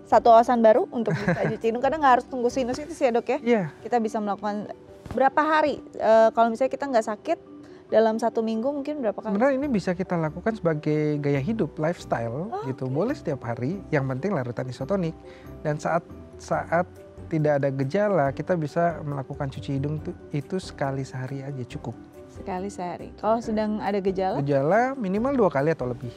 satu wawasan baru untuk bisa cuci hidung. Kadang nggak harus tunggu sinusitis ya dok ya. Kita bisa melakukan berapa hari? Kalau misalnya kita nggak sakit, dalam 1 minggu mungkin berapa kali? Sebenarnya ini bisa kita lakukan sebagai gaya hidup, lifestyle gitu. Boleh setiap hari, yang penting larutan isotonik. Dan saat tidak ada gejala, kita bisa melakukan cuci hidung itu sekali sehari aja cukup. Sekali sehari. Kalau sedang ada gejala? Gejala minimal 2 kali atau lebih.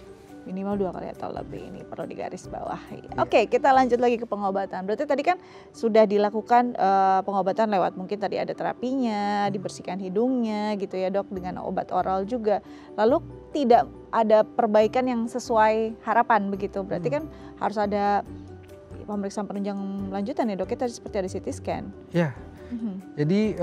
Minimal 2 kali atau lebih, ini perlu digaris bawahi. Oke, kita lanjut lagi ke pengobatan. Berarti tadi kan sudah dilakukan pengobatan lewat mungkin tadi ada terapinya, dibersihkan hidungnya gitu ya dok, dengan obat oral juga. Lalu tidak ada perbaikan yang sesuai harapan begitu. Berarti kan harus ada pemeriksaan penunjang lanjutan ya dok, tadi seperti ada CT scan. Ya, Jadi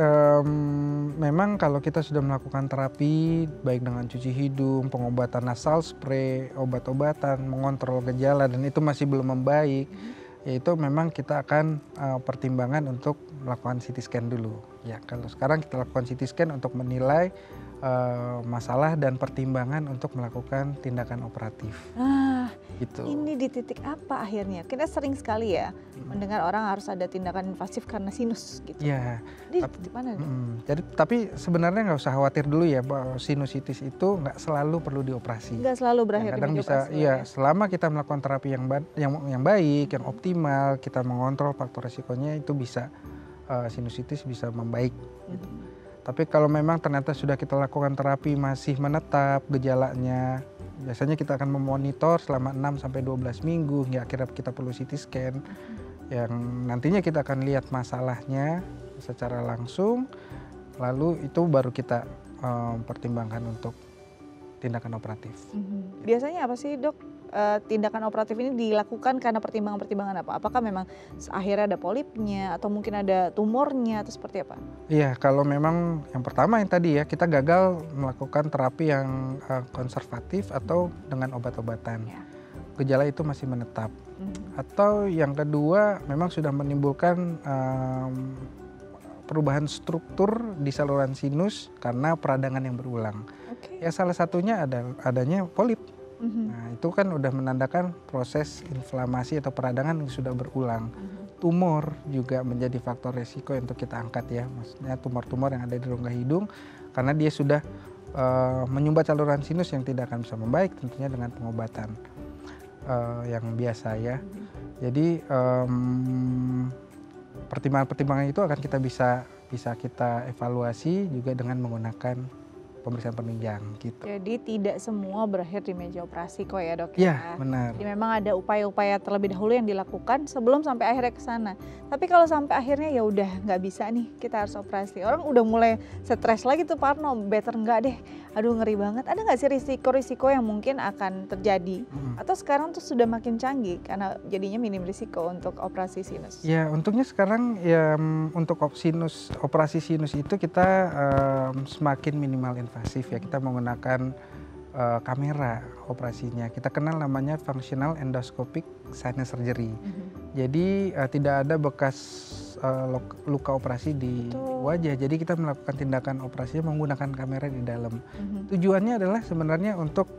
memang kalau kita sudah melakukan terapi baik dengan cuci hidung, pengobatan nasal spray, obat-obatan, mengontrol gejala dan itu masih belum membaik, yaitu memang kita akan pertimbangan untuk melakukan CT scan dulu. Ya, kalau sekarang kita lakukan CT scan untuk menilai masalah dan pertimbangan untuk melakukan tindakan operatif. Nah, Gitu. ini di titik apa akhirnya? Kita sering sekali ya mendengar orang harus ada tindakan invasif karena sinus gitu. Ya, Di titik mana nih? jadi tapi sebenarnya nggak usah khawatir dulu ya bahwa sinusitis itu nggak selalu perlu dioperasi. Nggak selalu berakhir di Kadang meja bisa, operasi iya, ya? selama kita melakukan terapi yang baik, yang optimal, kita mengontrol faktor resikonya itu bisa sinusitis bisa membaik. Gitu. Tapi kalau memang ternyata sudah kita lakukan terapi masih menetap gejalanya, biasanya kita akan memonitor selama 6-12 minggu hingga akhirnya kita perlu CT scan yang nantinya kita akan lihat masalahnya secara langsung, lalu itu baru kita pertimbangkan untuk tindakan operatif. Biasanya apa sih dok tindakan operatif ini dilakukan karena pertimbangan-pertimbangan apa? Apakah memang akhirnya ada polipnya atau mungkin ada tumornya atau seperti apa? Iya, kalau memang yang pertama yang tadi ya kita gagal melakukan terapi yang konservatif atau dengan obat-obatan, gejala itu masih menetap. Atau yang kedua memang sudah menimbulkan perubahan struktur di saluran sinus karena peradangan yang berulang. Ya salah satunya adanya polip. Nah itu kan udah menandakan proses inflamasi atau peradangan yang sudah berulang. Tumor juga menjadi faktor resiko untuk kita angkat ya, maksudnya tumor-tumor yang ada di rongga hidung karena dia sudah menyumbat saluran sinus yang tidak akan bisa membaik tentunya dengan pengobatan yang biasa ya. Jadi pertimbangan-pertimbangan itu akan kita bisa kita evaluasi juga dengan menggunakan pemeriksaan penunjang gitu. Jadi tidak semua berakhir di meja operasi kok ya dok ya? ya? Benar. Jadi memang ada upaya-upaya terlebih dahulu yang dilakukan sebelum sampai akhirnya ke sana. Tapi kalau sampai akhirnya ya udah nggak bisa nih, kita harus operasi. Orang udah mulai stres lagi tuh Parno, better nggak deh. Aduh ngeri banget. Ada nggak sih risiko-risiko yang mungkin akan terjadi? Atau sekarang tuh sudah makin canggih karena jadinya minim risiko untuk operasi sinus? Ya untungnya sekarang ya untuk operasi sinus itu kita semakin minimal invasif ya, kita menggunakan kamera operasinya. Kita kenal namanya functional endoscopic sinus surgery. Jadi tidak ada bekas luka operasi di wajah. Jadi kita melakukan tindakan operasinya menggunakan kamera di dalam. Tujuannya adalah sebenarnya untuk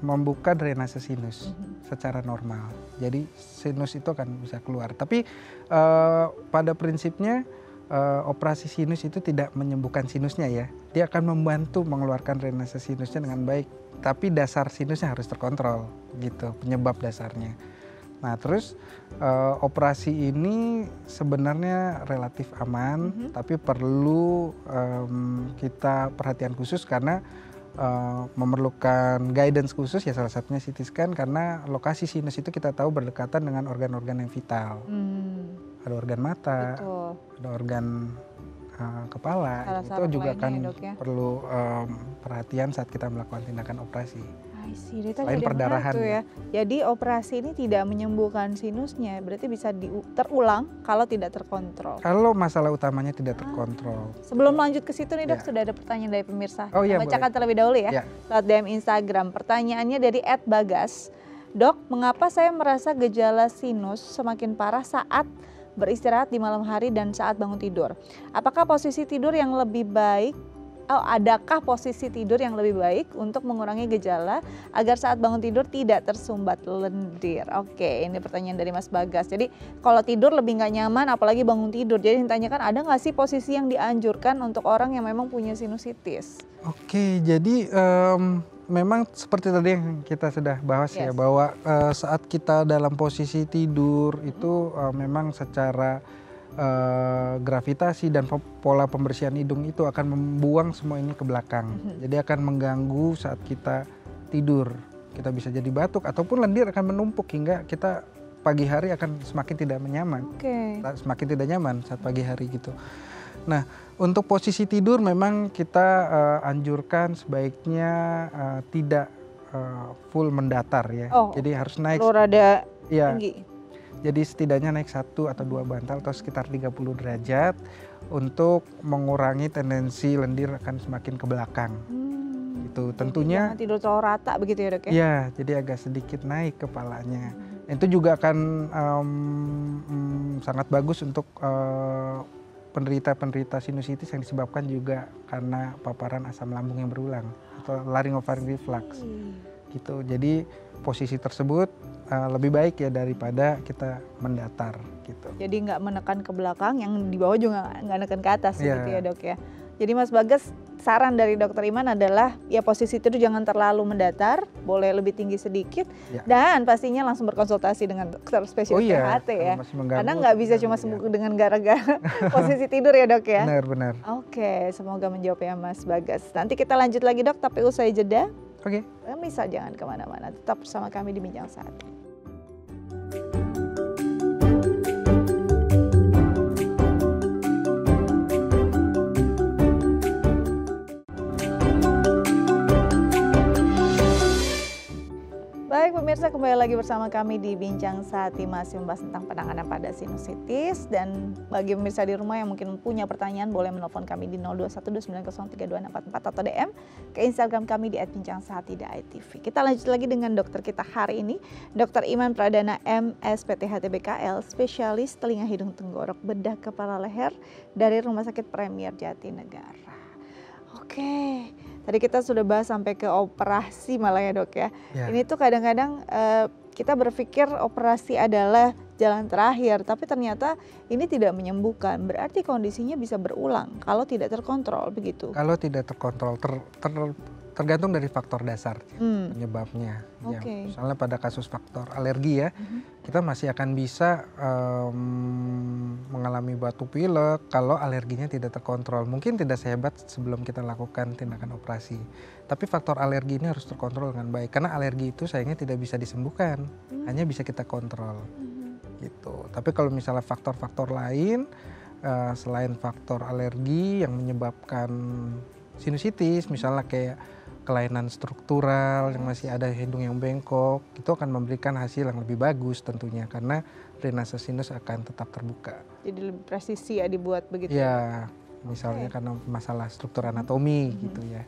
membuka drainase sinus secara normal. Jadi sinus itu akan bisa keluar. Tapi pada prinsipnya operasi sinus itu tidak menyembuhkan sinusnya ya. Dia akan membantu mengeluarkan drainase sinusnya dengan baik. Tapi dasar sinusnya harus terkontrol gitu, penyebab dasarnya. Nah terus operasi ini sebenarnya relatif aman, tapi perlu kita perhatian khusus karena memerlukan guidance khusus ya, salah satunya CT scan karena lokasi sinus itu kita tahu berdekatan dengan organ-organ yang vital. Ada organ mata, ada organ kepala, itu juga kan perlu perhatian saat kita melakukan tindakan operasi. Selain perdarahan ya. Jadi operasi ini tidak menyembuhkan sinusnya, berarti bisa terulang kalau tidak terkontrol. Kalau masalah utamanya tidak terkontrol. Sebelum lanjut ke situ nih dok, sudah ada pertanyaan dari pemirsa. Iya, bacakan terlebih dahulu ya. Lewat DM Instagram. Pertanyaannya dari @bagas. Dok, mengapa saya merasa gejala sinus semakin parah saat beristirahat di malam hari dan saat bangun tidur? Apakah posisi tidur yang lebih baik? Adakah posisi tidur yang lebih baik untuk mengurangi gejala agar saat bangun tidur tidak tersumbat lendir? Oke, ini pertanyaan dari Mas Bagas. Jadi kalau tidur lebih nggak nyaman, apalagi bangun tidur. Jadi ditanyakan ada nggak sih posisi yang dianjurkan untuk orang yang memang punya sinusitis? Oke, jadi memang seperti tadi yang kita sudah bahas ya, bahwa saat kita dalam posisi tidur itu memang secara gravitasi dan pola pembersihan hidung itu akan membuang semua ini ke belakang. Jadi akan mengganggu saat kita tidur. Kita bisa jadi batuk ataupun lendir akan menumpuk hingga kita pagi hari akan semakin tidak nyaman. Semakin tidak nyaman saat pagi hari gitu. Nah, untuk posisi tidur memang kita anjurkan sebaiknya tidak full mendatar ya. Jadi harus naik. Rada tinggi. Jadi setidaknya naik 1 atau 2 bantal atau sekitar 30 derajat untuk mengurangi tendensi lendir akan semakin ke belakang. Itu tentunya jangan tidur terlalu rata begitu ya dok ya? ya, jadi agak sedikit naik kepalanya. Itu juga akan sangat bagus untuk penderita sinusitis yang disebabkan juga karena paparan asam lambung yang berulang atau laryngopharyngeal reflux. Gitu. Jadi posisi tersebut lebih baik ya daripada kita mendatar gitu. Jadi nggak menekan ke belakang, yang di bawah juga nggak menekan ke atas gitu ya dok ya. Jadi Mas Bagas, saran dari Dokter Iman adalah ya posisi tidur jangan terlalu mendatar, boleh lebih tinggi sedikit, dan pastinya langsung berkonsultasi dengan dokter spesialis THT ya. Karena nggak bisa cuma sembuh dengan gara-gara posisi tidur ya dok ya. Benar. Oke, semoga menjawab ya Mas Bagas. Nanti kita lanjut lagi dok, tapi usai jeda. Oke. Pemirsa jangan kemana-mana, tetap bersama kami di Bincang Sehat. Baik pemirsa, kembali lagi bersama kami di Bincang Sehati, masih membahas tentang penanganan pada sinusitis. Dan bagi pemirsa di rumah yang mungkin punya pertanyaan, boleh menelpon kami di 0212903244 atau DM ke Instagram kami di @bincangSehati.tv. Kita lanjut lagi dengan dokter kita hari ini, Dr. Iman Pradana MS PTHT BKL, spesialis telinga hidung tenggorok bedah kepala leher dari Rumah Sakit Premier Jatinegara. Oke, tadi kita sudah bahas sampai ke operasi malah ya dok ya. Ini tuh kadang-kadang kita berpikir operasi adalah jalan terakhir, tapi ternyata ini tidak menyembuhkan. Berarti kondisinya bisa berulang kalau tidak terkontrol begitu. Kalau tidak terkontrol, tergantung dari faktor dasar penyebabnya. Misalnya pada kasus faktor alergi ya, kita masih akan bisa mengalami batuk pilek kalau alerginya tidak terkontrol. Mungkin tidak sehebat sebelum kita lakukan tindakan operasi. Tapi faktor alergi ini harus terkontrol dengan baik. Karena alergi itu sayangnya tidak bisa disembuhkan, hanya bisa kita kontrol. Gitu. Tapi kalau misalnya faktor-faktor lain, selain faktor alergi yang menyebabkan sinusitis, misalnya kayak kelainan struktural yang masih ada hidung yang bengkok, itu akan memberikan hasil yang lebih bagus tentunya karena drainase sinus akan tetap terbuka. Jadi lebih presisi ya dibuat begitu ya? Misalnya karena masalah struktur anatomi gitu ya.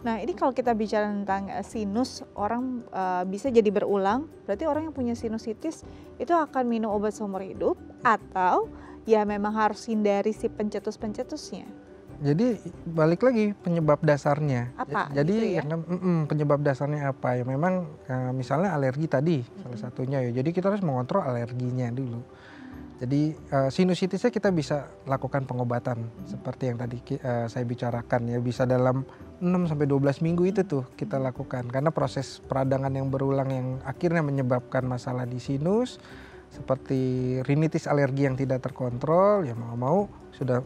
Nah ini kalau kita bicara tentang sinus, orang bisa jadi berulang, berarti orang yang punya sinusitis itu akan minum obat seumur hidup atau ya memang harus hindari si pencetus-pencetusnya? Jadi balik lagi penyebab dasarnya. Apa? Jadi gitu ya? penyebab dasarnya apa ya? Memang misalnya alergi tadi salah satunya ya. Jadi kita harus mengontrol alerginya dulu. Jadi sinusitisnya kita bisa lakukan pengobatan seperti yang tadi saya bicarakan ya, bisa dalam 6-12 minggu itu tuh kita lakukan karena proses peradangan yang berulang yang akhirnya menyebabkan masalah di sinus seperti rinitis alergi yang tidak terkontrol ya mau sudah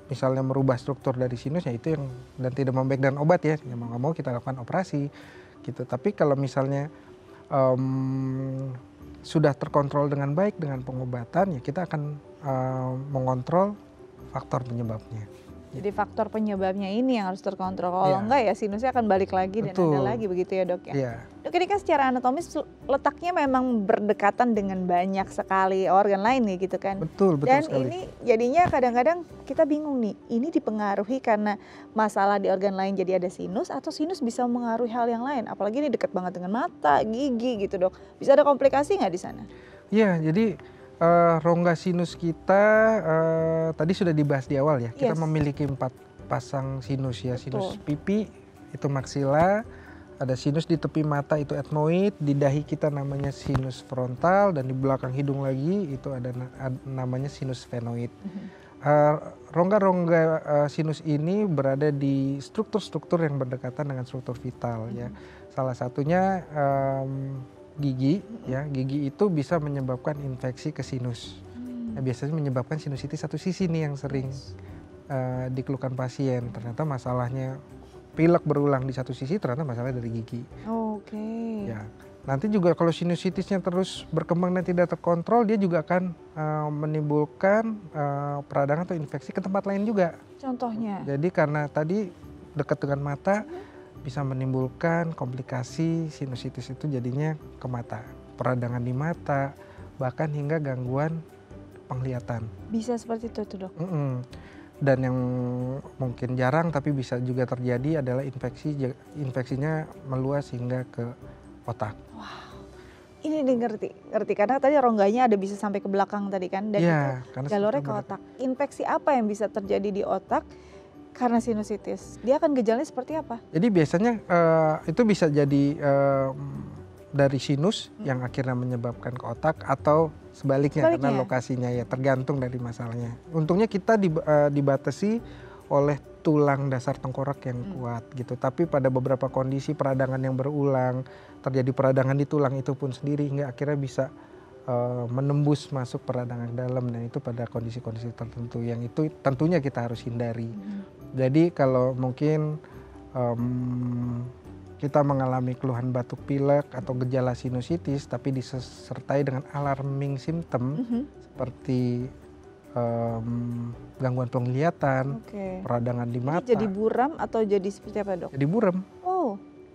misalnya merubah struktur dari sinus ya itu yang dan tidak membaik dengan obat ya mau kita lakukan operasi gitu. Tapi kalau misalnya sudah terkontrol dengan baik dengan pengobatan ya kita akan mengontrol faktor penyebabnya. Jadi faktor penyebabnya ini yang harus terkontrol. Kalau enggak ya sinusnya akan balik lagi dan ada lagi begitu ya dok ya. Dok ini kan secara anatomis letaknya memang berdekatan dengan banyak sekali organ lain nih gitu kan. Betul dan sekali. Ini jadinya kadang-kadang kita bingung nih. Ini dipengaruhi karena masalah di organ lain jadi ada sinus atau sinus bisa mengaruhi hal yang lain. Apalagi ini dekat banget dengan mata, gigi gitu dok. Bisa ada komplikasi nggak di sana? Iya jadi rongga sinus kita tadi sudah dibahas di awal ya. Kita memiliki 4 pasang sinus ya. Sinus pipi itu maksila, ada sinus di tepi mata itu etmoid, di dahi kita namanya sinus frontal dan di belakang hidung lagi itu ada namanya sinus sphenoid. Rongga-rongga sinus ini berada di struktur-struktur yang berdekatan dengan struktur vital ya. Salah satunya gigi ya, gigi itu bisa menyebabkan infeksi ke sinus. Biasanya menyebabkan sinusitis satu sisi nih yang sering dikeluhkan pasien. Ternyata masalahnya pilek berulang di satu sisi, ternyata masalah dari gigi. Ya, nanti juga kalau sinusitisnya terus berkembang dan tidak terkontrol, dia juga akan menimbulkan peradangan atau infeksi ke tempat lain juga. Contohnya? Jadi karena tadi dekat dengan mata, bisa menimbulkan komplikasi sinusitis itu jadinya ke mata, peradangan di mata, bahkan hingga gangguan penglihatan. Bisa seperti itu tuh dok. Dan yang mungkin jarang tapi bisa juga terjadi adalah infeksinya meluas hingga ke otak. Ini ngerti karena tadi rongganya ada bisa sampai ke belakang tadi kan, dan Iya, itu karena jalurnya ke sebetulnya otak. Infeksi apa yang bisa terjadi di otak karena sinusitis? Dia akan gejalanya seperti apa? Jadi biasanya itu bisa jadi dari sinus yang akhirnya menyebabkan ke otak atau sebaliknya karena lokasinya ya tergantung dari masalahnya. Untungnya kita dibatasi oleh tulang dasar tengkorak yang kuat gitu. Tapi pada beberapa kondisi peradangan yang berulang, terjadi peradangan di tulang itu pun sendiri hingga akhirnya bisa menembus masuk peradangan dalam, dan itu pada kondisi-kondisi tertentu yang itu tentunya kita harus hindari. Jadi kalau mungkin kita mengalami keluhan batuk pilek atau gejala sinusitis tapi disertai dengan alarming symptom seperti gangguan penglihatan, peradangan di mata. Jadi buram atau jadi seperti apa dok? Jadi buram,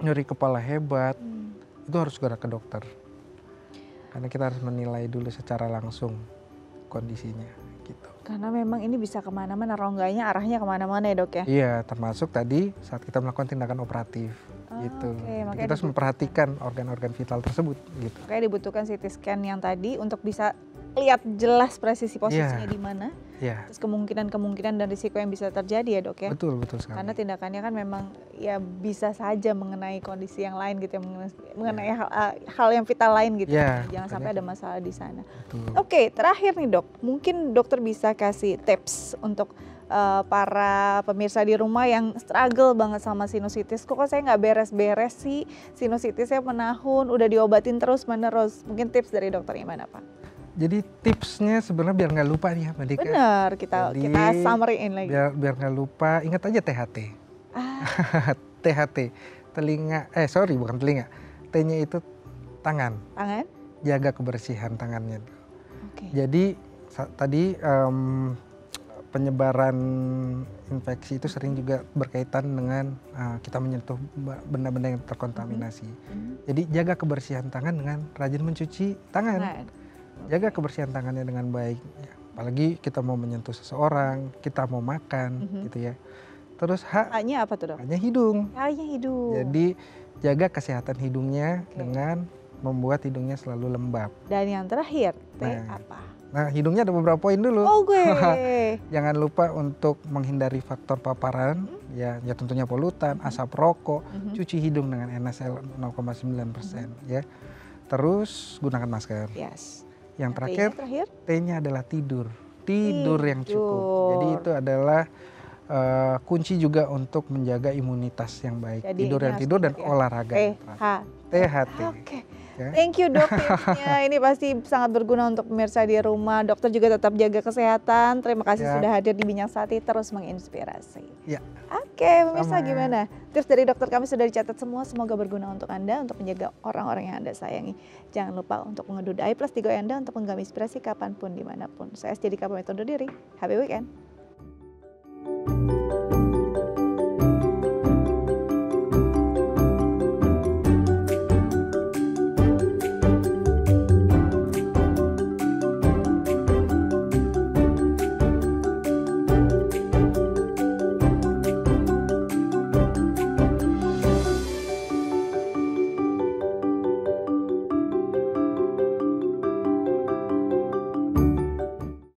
nyeri kepala hebat, itu harus segera ke dokter. Karena kita harus menilai dulu secara langsung kondisinya gitu. Karena memang ini bisa kemana-mana, rongganya arahnya kemana-mana ya dok ya? Iya, termasuk tadi saat kita melakukan tindakan operatif gitu. Kita harus memperhatikan organ-organ vital tersebut gitu. Makanya dibutuhkan CT scan yang tadi untuk bisa lihat jelas presisi posisinya di mana. Terus kemungkinan dan risiko yang bisa terjadi ya dok ya. Betul sekali. Karena tindakannya kan memang ya bisa saja mengenai kondisi yang lain gitu ya, mengenai hal yang vital lain gitu. Jangan sampai ada masalah di sana. Oke, terakhir nih dok, mungkin dokter bisa kasih tips untuk para pemirsa di rumah yang struggle banget sama sinusitis. Kok saya nggak beres-beres sih, sinusitisnya menahun, udah diobatin terus-menerus. Mungkin tips dari dokter gimana Pak? Jadi tipsnya sebenarnya biar nggak lupa nih ya Mbak Dika. Benar, kita summary-in lagi. Biar nggak lupa, ingat aja THT. THT, bukan telinga. T-nya itu tangan. Jaga kebersihan tangannya. Jadi tadi penyebaran infeksi itu sering juga berkaitan dengan kita menyentuh benda-benda yang terkontaminasi. Jadi jaga kebersihan tangan dengan rajin mencuci tangan. Jaga kebersihan tangannya dengan baik, apalagi kita mau menyentuh seseorang, kita mau makan gitu ya. Terus H-nya apa tuh dok? H-nya hidung. hidung. Jadi jaga kesehatan hidungnya dengan membuat hidungnya selalu lembab. Dan yang terakhir, apa? Nah, hidungnya ada beberapa poin dulu. Jangan lupa untuk menghindari faktor paparan, ya tentunya polutan, asap rokok, cuci hidung dengan NaCl 0,9% ya. Terus gunakan masker. Yang terakhir, T-nya adalah tidur yang cukup. Jadi itu adalah kunci juga untuk menjaga imunitas yang baik. Jadi tidur dan olahraga. THT. Thank you dok tipsnya. Ini pasti sangat berguna untuk pemirsa di rumah. Dokter juga tetap jaga kesehatan. Terima kasih sudah hadir di Bincang Sehati, terus menginspirasi. Pemirsa gimana? Tips dari dokter kami sudah dicatat semua. Semoga berguna untuk Anda untuk menjaga orang-orang yang Anda sayangi. Jangan lupa untuk mengunduh I+ di Go Anda untuk menggami inspirasi kapanpun dimanapun. Saya Dika pamit undur diri. Happy weekend.